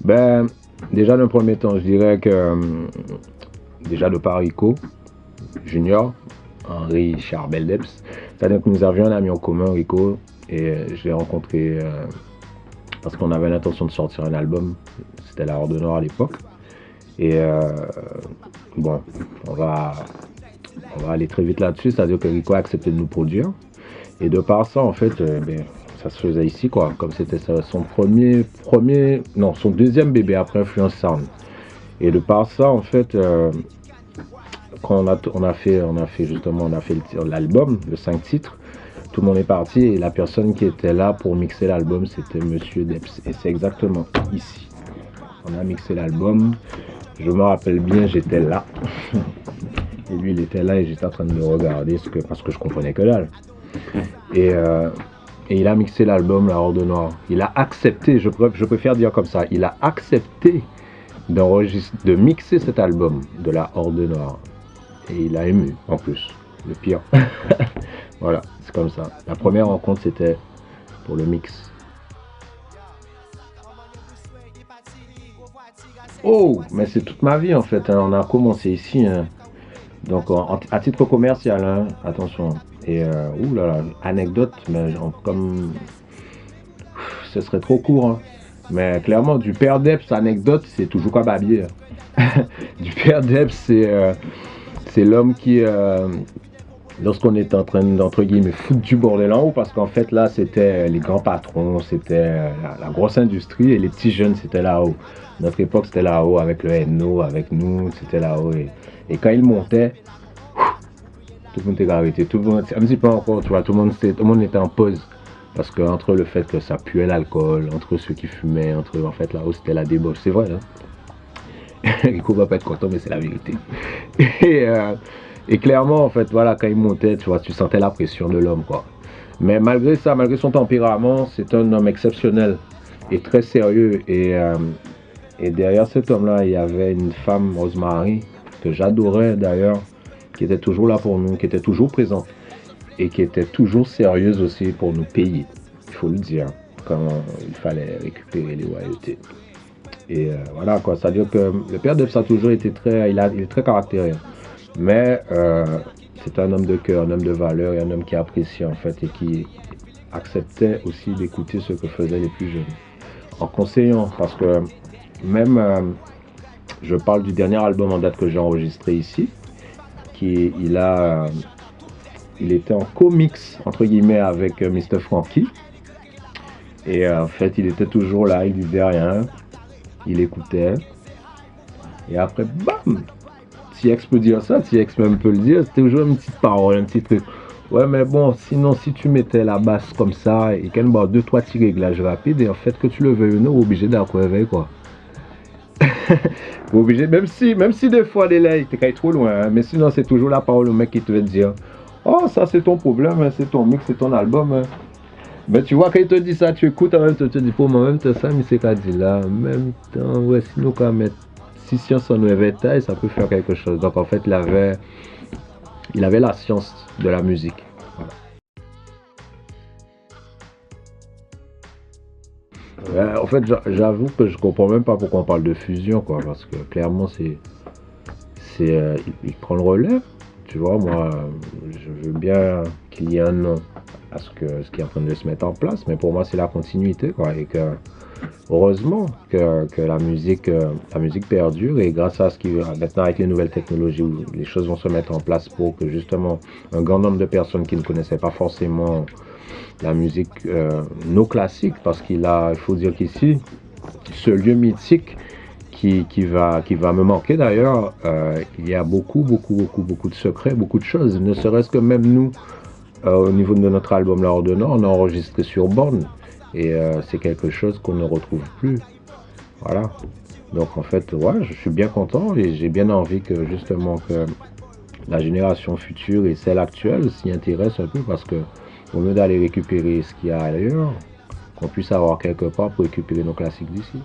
Ben, déjà, dans un premier temps, je dirais que déjà de par Rico Junior, Henri Charbel-Debs, c'est-à-dire que nous avions un ami en commun, Rico, et je l'ai rencontré parce qu'on avait l'intention de sortir un album. C'était la Horde Noire à l'époque. Et bon, on va, on va aller très vite là-dessus, c'est-à-dire que Rico a accepté de nous produire. Et de par ça, en fait, ben, ça se faisait ici, quoi. Comme c'était son non, son deuxième bébé après Influence Sound. Et de par ça, en fait, quand on a fait l'album, le 5 titres, tout le monde est parti et la personne qui était là pour mixer l'album, c'était Monsieur Debs. Et c'est exactement ici. On a mixé l'album. Je me rappelle bien, j'étais là. Et lui, il était là et j'étais en train de le regarder parce que je comprenais que dalle. Et il a mixé l'album La Horde Noire. Il a accepté, je préfère dire comme ça, il a accepté de mixer cet album de La Horde Noire. Et il a ému en plus, le pire. Voilà, c'est comme ça. La première rencontre, c'était pour le mix. Oh, mais c'est toute ma vie en fait, hein. On a commencé ici, hein. Donc à titre commercial, hein. Attention. Et oulala, anecdote, mais comme ce serait trop court, hein. Mais clairement, du père Debs, anecdote, c'est toujours quoi babier. Du père Debs, c'est l'homme qui, lorsqu'on était en train d'entre guillemets foutre du bordel en haut, parce qu'en fait là, c'était les grands patrons, c'était la grosse industrie, et les petits jeunes, c'était là-haut. Notre époque, c'était là-haut avec le NO, avec nous, c'était là-haut. Et quand ils montaient, tout le monde était arrêté, tout le monde, un petit peu encore, tu vois, tout le monde était en pause. Parce que entre le fait que ça puait l'alcool, entre ceux qui fumaient, entre en fait là-haut c'était la débauche, c'est vrai, hein. Rico va pas être content, mais c'est la vérité. Et clairement, en fait, voilà, quand il montait, tu vois, tu sentais la pression de l'homme, quoi. Mais malgré ça, malgré son tempérament, c'est un homme exceptionnel et très sérieux. Et derrière cet homme-là, il y avait une femme, Rosemary, que j'adorais d'ailleurs, qui était toujours là pour nous, qui était toujours présente et qui était toujours sérieuse aussi pour nous payer, il faut le dire, quand il fallait récupérer les royautés. Et voilà quoi, c'est-à-dire que le père Debs a toujours été il est très caractériel. Mais c'est un homme de cœur, un homme de valeur et un homme qui appréciait en fait et qui acceptait aussi d'écouter ce que faisaient les plus jeunes. En conseillant, parce que même je parle du dernier album en date que j'ai enregistré ici, il était en co-mix entre guillemets avec Mr. Frankie. Et en fait, il était toujours là, il disait rien, il écoutait. Et après, bam! TX peut dire ça, TX même peut le dire, c'était toujours une petite parole, un petit truc. Ouais, mais bon, sinon, si tu mettais la basse comme ça et qu'elle bat 2-3 petits réglages rapides, et en fait, que tu le veuilles ou non, obligé d'accorder, quoi. Obligé, même si des fois, les là, il t'es trop loin, hein, mais sinon, c'est toujours la parole au mec qui te veut dire, oh, ça, c'est ton problème, hein, c'est ton mix, c'est ton album, hein. Mais tu vois, quand il te dit ça, tu écoutes, en même temps, tu te dis, pour moi, en même temps, ça, mais c'est qu'à dire là, en même temps, ouais, sinon, quand même, si science en avait taille, ça peut faire quelque chose. Donc, en fait, il avait la science de la musique. Voilà. Ouais, en fait, j'avoue que je comprends même pas pourquoi on parle de fusion, quoi, parce que clairement, il prend le relais. Tu vois, moi, je veux bien qu'il y ait un nom à ce qui est en train de se mettre en place, mais pour moi, c'est la continuité, quoi, et que heureusement que la musique perdure et grâce à ce qui maintenant avec les nouvelles technologies où les choses vont se mettre en place pour que justement un grand nombre de personnes qui ne connaissaient pas forcément la musique nos classiques parce il faut dire qu'ici ce lieu mythique qui va me manquer d'ailleurs, il y a beaucoup de secrets, beaucoup de choses, ne serait-ce que même nous au niveau de notre album La Horde Noire, on a enregistré sur borne. Et c'est quelque chose qu'on ne retrouve plus. Voilà. Donc en fait, ouais, je suis bien content et j'ai bien envie que justement que la génération future et celle actuelle s'y intéressent un peu parce que au lieu d'aller récupérer ce qu'il y a ailleurs, qu'on puisse avoir quelque part pour récupérer nos classiques d'ici.